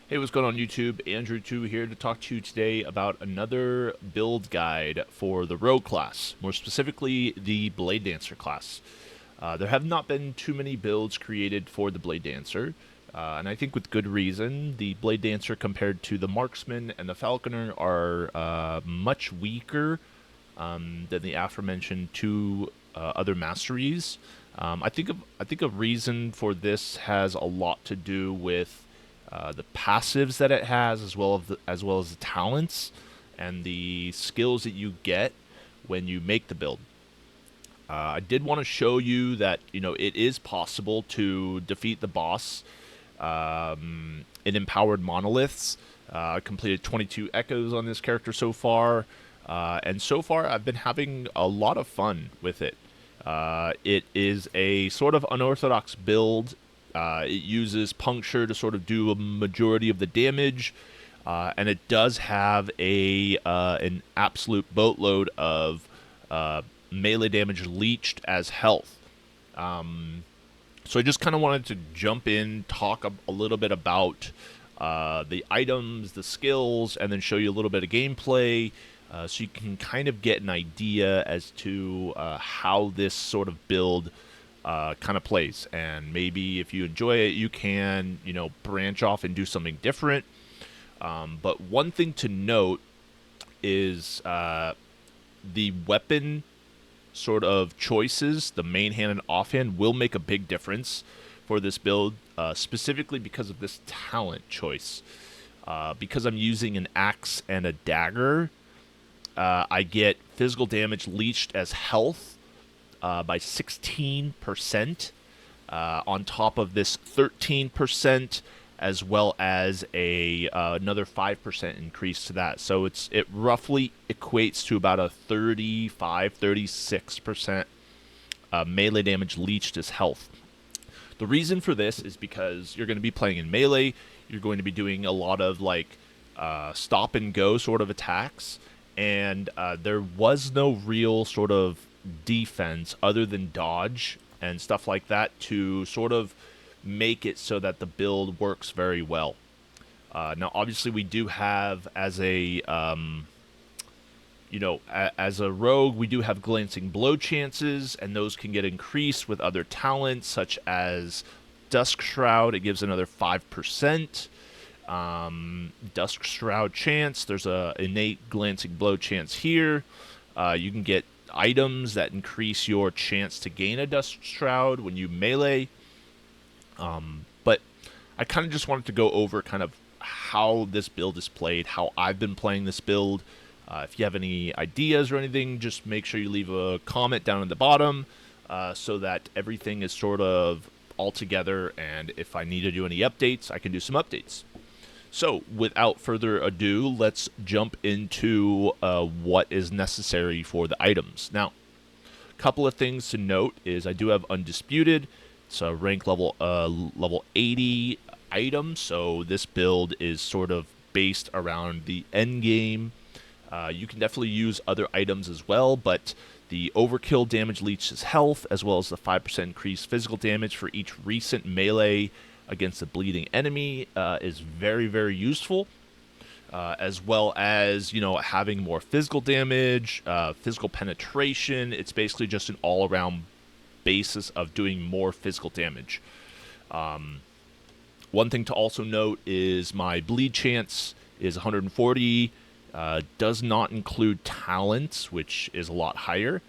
Hey, what's going on YouTube? Andrue2 here to talk to you today about another build guide for the Rogue class, more specifically the Bladedancer class. There have not been too many builds created for the Bladedancer, and I think with good reason. The Bladedancer compared to the Marksman and the Falconer are much weaker than the aforementioned two other masteries. I think a reason for this has a lot to do with the passives that it has, as well as the talents and the skills that you get when you make the build. I did want to show you that it is possible to defeat the boss in empowered monoliths. I completed 22 echoes on this character so far, and so far I've been having a lot of fun with it. It is a sort of unorthodox build. It uses Puncture to sort of do a majority of the damage, and it does have an absolute boatload of melee damage leeched as health. So I just kind of wanted to jump in, talk a little bit about the items, the skills, and then show you a little bit of gameplay, so you can kind of get an idea as to how this sort of build kind of plays. And maybe if you enjoy it, you can, branch off and do something different. But one thing to note is the weapon sort of choices, the main hand and offhand, will make a big difference for this build, specifically because of this talent choice. Because I'm using an axe and a dagger, I get physical damage leeched as health by 16%, on top of this 13%, as well as another 5% increase to that. So it roughly equates to about a 36% melee damage leeched as health. The reason for this is because you're going to be playing in melee. You're going to be doing a lot of stop and go sort of attacks, and there was no real sort of defense other than dodge and stuff like that to sort of make it so that the build works very well. Now, obviously, we do have as a rogue, we do have glancing blow chances, and those can get increased with other talents such as Dusk Shroud. It gives another 5%. Dusk Shroud chance. There's a innate glancing blow chance here. You can get items that increase your chance to gain a Dusk Shroud when you melee. But I kind of just wanted to go over kind of how this build is played, how I've been playing this build. If you have any ideas or anything, just make sure you leave a comment down at the bottom, so that everything is sort of all together, and if I need to do any updates, I can do some updates. So, without further ado, let's jump into what is necessary for the items. Now, a couple of things to note is I do have Undisputed. It's a rank level 80 item, so this build is sort of based around the end game. You can definitely use other items as well, but the Overkill damage leeches health, as well as the 5% increased physical damage for each recent melee against a bleeding enemy, is very, very useful, as well as having more physical damage, physical penetration. It's basically just an all-around basis of doing more physical damage. One thing to also note is my bleed chance is 140, does not include talents, which is a lot higher.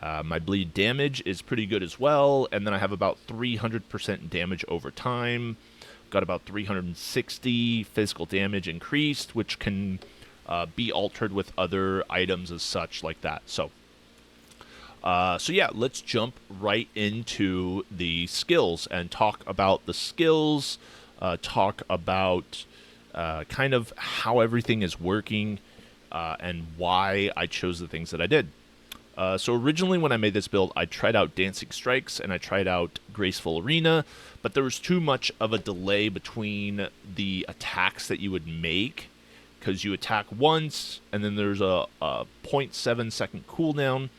My bleed damage is pretty good as well, and then I have about 300% damage over time. Got about 360 physical damage increased, which can be altered with other items as such like that. So yeah, let's jump right into the skills and talk about the skills, talk about kind of how everything is working, and why I chose the things that I did. So originally when I made this build, I tried out Dancing Strikes and I tried out Graceful Arena, but there was too much of a delay between the attacks that you would make, because you attack once and then there's a 0.7 second cooldown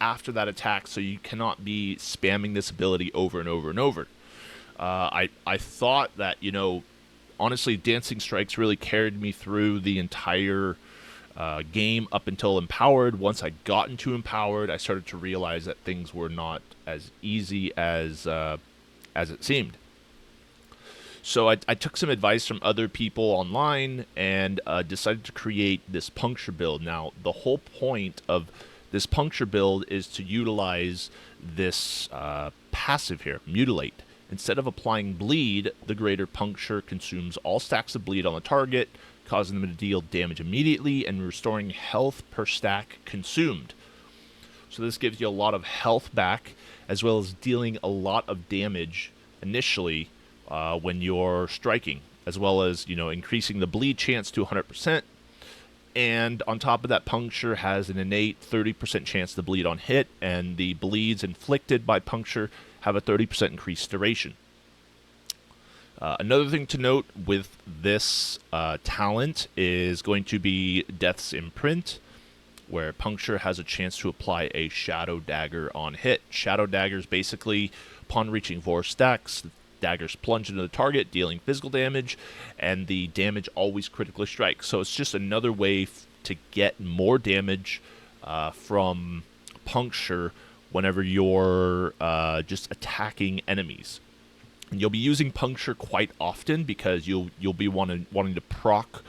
after that attack, so you cannot be spamming this ability over and over and over. I thought that, honestly, Dancing Strikes really carried me through the entire game up until Empowered. Once I got into Empowered, I started to realize that things were not as easy as it seemed. So I took some advice from other people online and decided to create this Puncture build. Now, the whole point of this Puncture build is to utilize this passive here, Mutilate. Instead of applying bleed, the greater Puncture consumes all stacks of bleed on the target, causing them to deal damage immediately and restoring health per stack consumed. So this gives you a lot of health back, as well as dealing a lot of damage initially when you're striking, as well as, you know, increasing the bleed chance to 100%. And on top of that, Puncture has an innate 30% chance to bleed on hit, and the bleeds inflicted by Puncture have a 30% increased duration. Another thing to note with this talent is going to be Death's Imprint, where Puncture has a chance to apply a Shadow Dagger on hit. Shadow Daggers basically, upon reaching 4 stacks, daggers plunge into the target, dealing physical damage, and the damage always critically strikes. So it's just another way to get more damage from Puncture whenever you're just attacking enemies. And you'll be using Puncture quite often because you'll be wanting to proc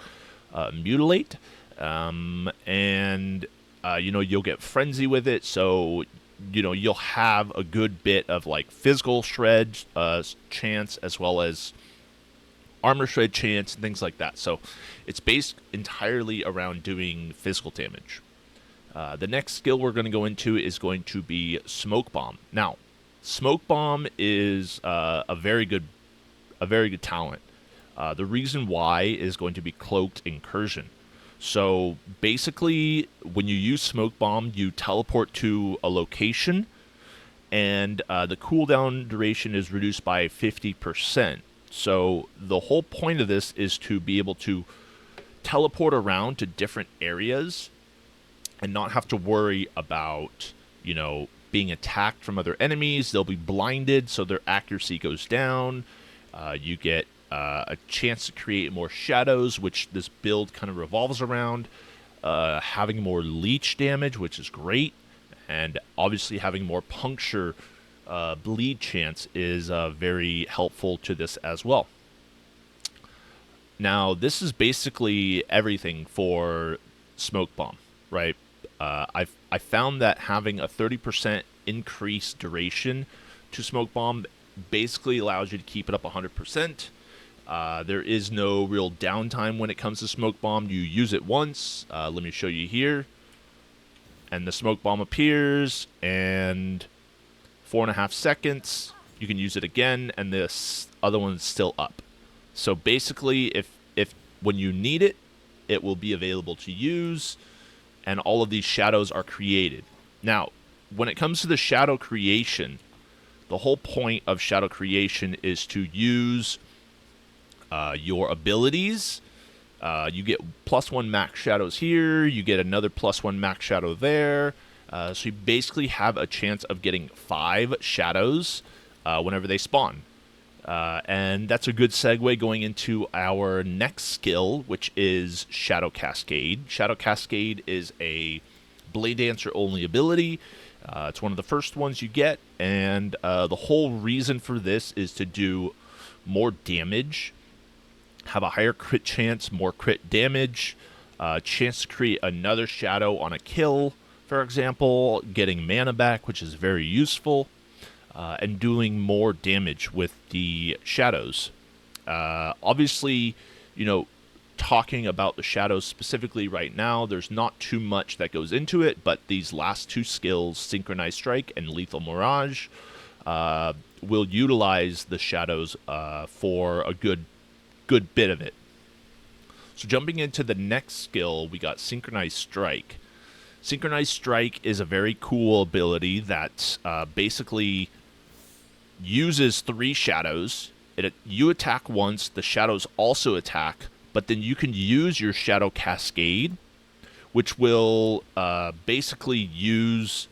Mutilate, and you know, you'll get Frenzy with it, so you know, you'll have a good bit of like physical shred chance, as well as armor shred chance and things like that. So it's based entirely around doing physical damage. The next skill we're going to go into is going to be Smoke Bomb. Now, Smoke Bomb is a very good talent. The reason why is going to be Cloaked Incursion. So basically, when you use Smoke Bomb, you teleport to a location, and the cooldown duration is reduced by 50%. So the whole point of this is to be able to teleport around to different areas and not have to worry about, you know, being attacked from other enemies. They'll be blinded, so their accuracy goes down. You get a chance to create more shadows, which this build kind of revolves around. Having more leech damage, which is great. And obviously having more Puncture bleed chance is very helpful to this as well. Now, this is basically everything for Smoke Bomb, right? I found that having a 30% increased duration to Smoke Bomb basically allows you to keep it up 100%. There is no real downtime when it comes to Smoke Bomb. You use it once. Let me show you here. And the Smoke Bomb appears, and 4.5 seconds, you can use it again, and this other one's still up. So basically, if when you need it, it will be available to use, and all of these shadows are created. Now, when it comes to the shadow creation, the whole point of shadow creation is to use your abilities. You get +1 max shadows here, you get another +1 max shadow there, so you basically have a chance of getting 5 shadows whenever they spawn. And that's a good segue going into our next skill, which is Shadow Cascade. Shadow Cascade is a Bladedancer only ability. It's one of the first ones you get, and the whole reason for this is to do more damage, have a higher crit chance, more crit damage, chance to create another shadow on a kill, for example, getting mana back, which is very useful, and doing more damage with the shadows. Obviously, you know, talking about the shadows specifically right now, there's not too much that goes into it, but these last 2 skills, Synchronized Strike and Lethal Mirage, will utilize the shadows for a good bit of it. So jumping into the next skill, we got Synchronized Strike. Synchronized Strike is a very cool ability that basically uses 3 shadows. You attack once, the shadows also attack, but then you can use your Shadow Cascade, which will basically use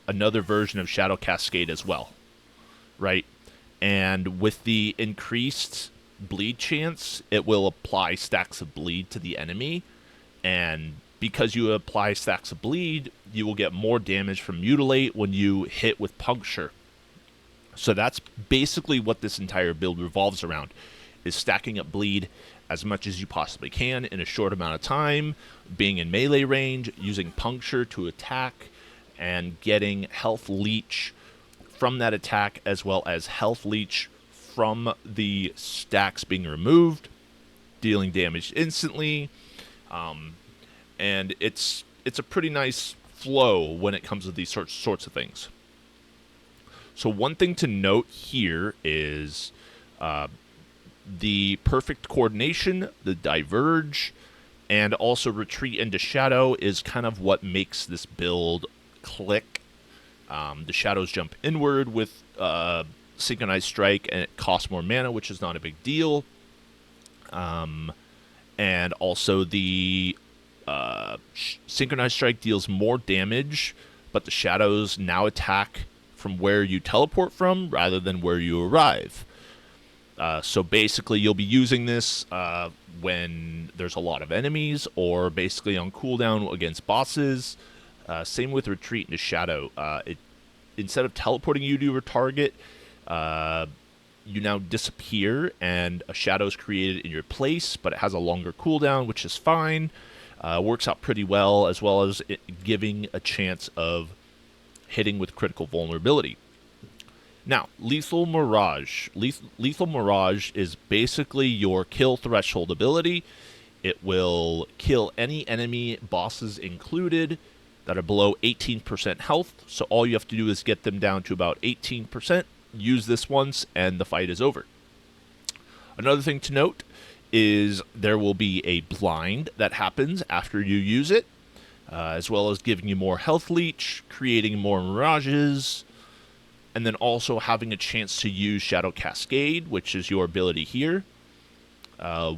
another version of Shadow Cascade as well, right? And with the increased bleed chance, it will apply stacks of bleed to the enemy, and because you apply stacks of bleed, you will get more damage from Mutilate when you hit with Puncture. So that's basically what this entire build revolves around, is stacking up bleed as much as you possibly can in a short amount of time, being in melee range, using Puncture to attack, and getting health leech from that attack, as well as health leech from the stacks being removed, dealing damage instantly. And it's a pretty nice flow when it comes to these sorts of things. So one thing to note here is the perfect coordination, the diverge, and also retreat into shadow is kind of what makes this build click. The shadows jump inward with Synchronized Strike, and it costs more mana, which is not a big deal. And also the Synchronized Strike deals more damage, but the shadows now attack from where you teleport from rather than where you arrive. So basically you'll be using this when there's a lot of enemies, or basically on cooldown against bosses. Same with retreat into shadow. Instead of teleporting you to your target, you now disappear and a shadow is created in your place, but it has a longer cooldown, which is fine. Works out pretty well, as well as it giving a chance of hitting with critical vulnerability. Now, Lethal Mirage. Lethal Mirage is basically your kill threshold ability. It will kill any enemy, bosses included, that are below 18% health. So all you have to do is get them down to about 18%, use this once, and the fight is over. Another thing to note is there will be a blind that happens after you use it, as well as giving you more health leech, creating more mirages, and then also having a chance to use Shadow Cascade, which is your ability here,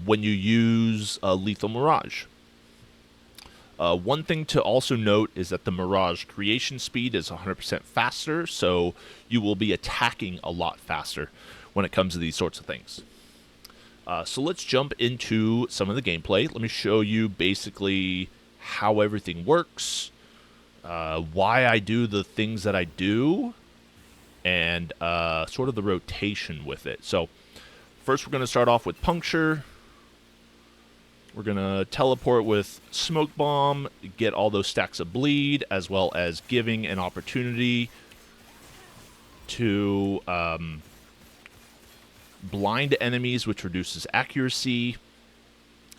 when you use Lethal Mirage. One thing to also note is that the Mirage creation speed is 100% faster, so you will be attacking a lot faster when it comes to these sorts of things. So let's jump into some of the gameplay. Let me show you basically how everything works, why I do the things that I do, and sort of the rotation with it. So first we're going to start off with Puncture. We're going to teleport with Smoke Bomb, get all those stacks of bleed, as well as giving an opportunity to blind enemies, which reduces accuracy.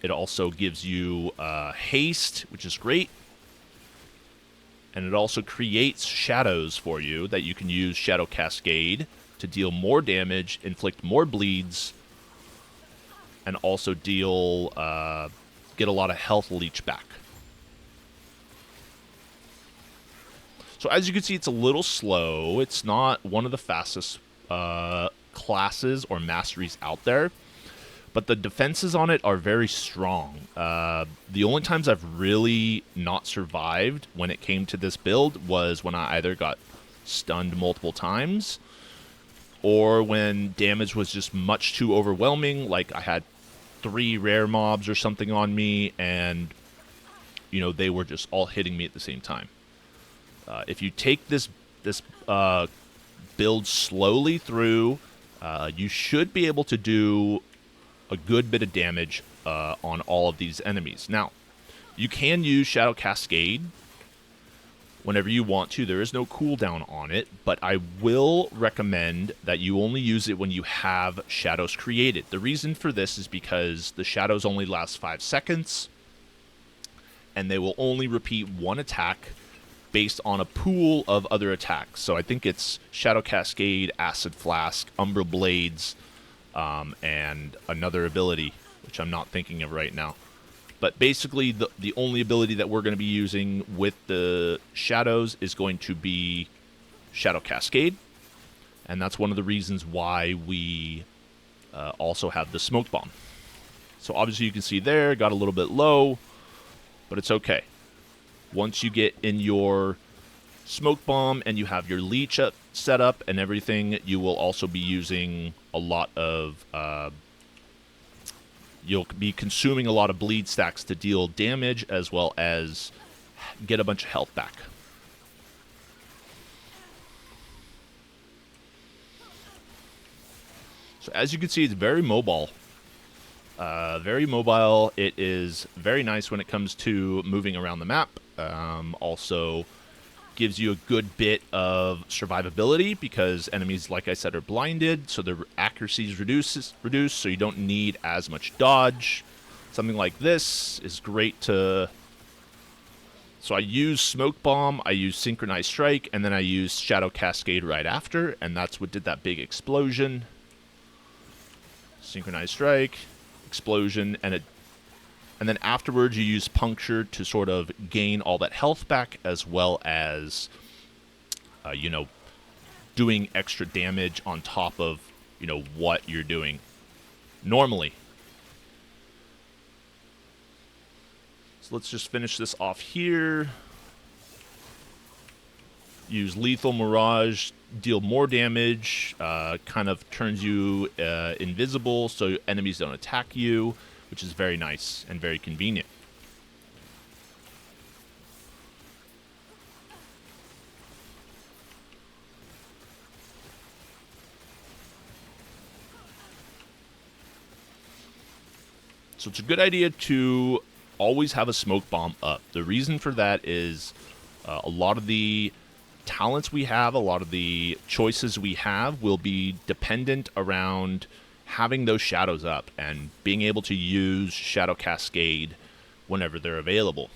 It also gives you haste, which is great. And it also creates shadows for you that you can use Shadow Cascade to deal more damage, inflict more bleeds, and also deal, get a lot of health leech back. So as you can see, it's a little slow. It's not one of the fastest classes or masteries out there, but the defenses on it are very strong. The only times I've really not survived when it came to this build was when I either got stunned multiple times, or when damage was just much too overwhelming, like I had 3 rare mobs or something on me, and, you know, they were just all hitting me at the same time. If you take this build slowly through, you should be able to do a good bit of damage on all of these enemies. Now, you can use Shadow Cascade whenever you want to. There is no cooldown on it, but I will recommend that you only use it when you have shadows created. The reason for this is because the shadows only last 5 seconds, and they will only repeat one attack based on a pool of other attacks. So I think it's Shadow Cascade, Acid Flask, Umbral Blades, and another ability, which I'm not thinking of right now. But basically, the only ability that we're going to be using with the shadows is going to be Shadow Cascade. And that's one of the reasons why we also have the Smoke Bomb. So obviously you can see there, got a little bit low, but it's okay. Once you get in your Smoke Bomb and you have your leech set up and everything, you will also be using a lot of you'll be consuming a lot of bleed stacks to deal damage as well as get a bunch of health back. So as you can see, it's very mobile. Very mobile. It is very nice when it comes to moving around the map. Also gives you a good bit of survivability because enemies, like I said, are blinded, so their accuracy is reduced, so you don't need as much dodge. Something like this is great to... So I use Smoke Bomb, I use Synchronized Strike, and then I use Shadow Cascade right after, and that's what did that big explosion. Synchronized Strike, explosion, and then afterwards you use Puncture to sort of gain all that health back, as well as, you know, doing extra damage on top of, you know, what you're doing normally. So let's just finish this off here. Use Lethal Mirage, deal more damage, kind of turns you invisible so enemies don't attack you, which is very nice and very convenient. So it's a good idea to always have a smoke bomb up. The reason for that is a lot of the talents we have, a lot of the choices we have will be dependent around having those shadows up and being able to use Shadow Cascade whenever they're available.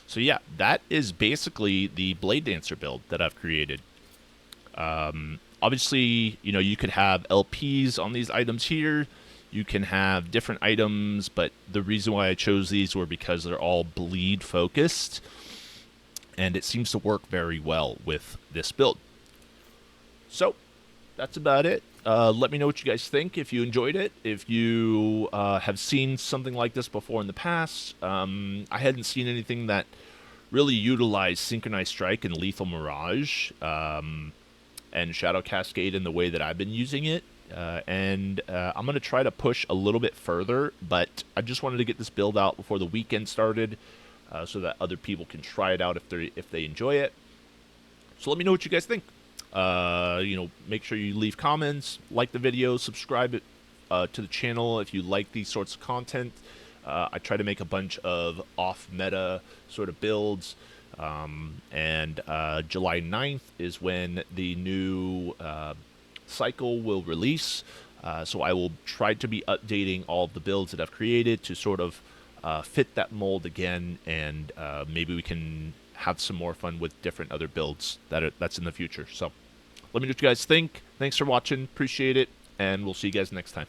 So yeah, that is basically the Bladedancer build that I've created. Obviously, you know, you could have LPs on these items here. You can have different items, but the reason why I chose these were because they're all bleed focused, and it seems to work very well with this build. So that's about it. Let me know what you guys think, if you enjoyed it, if you have seen something like this before in the past. I hadn't seen anything that really utilized Synchronized Strike and Lethal Mirage and Shadow Cascade in the way that I've been using it. I'm going to try to push a little bit further, but I just wanted to get this build out before the weekend started so that other people can try it out if they enjoy it. So let me know what you guys think. You know, make sure you leave comments, like the video, subscribe to the channel if you like these sorts of content. I try to make a bunch of off-meta sort of builds. July 9th is when the new cycle will release, so I will try to be updating all of the builds that I've created to sort of fit that mold again, and maybe we can have some more fun with different other builds that's in the future. So let me know what you guys think. Thanks for watching, appreciate it, and we'll see you guys next time.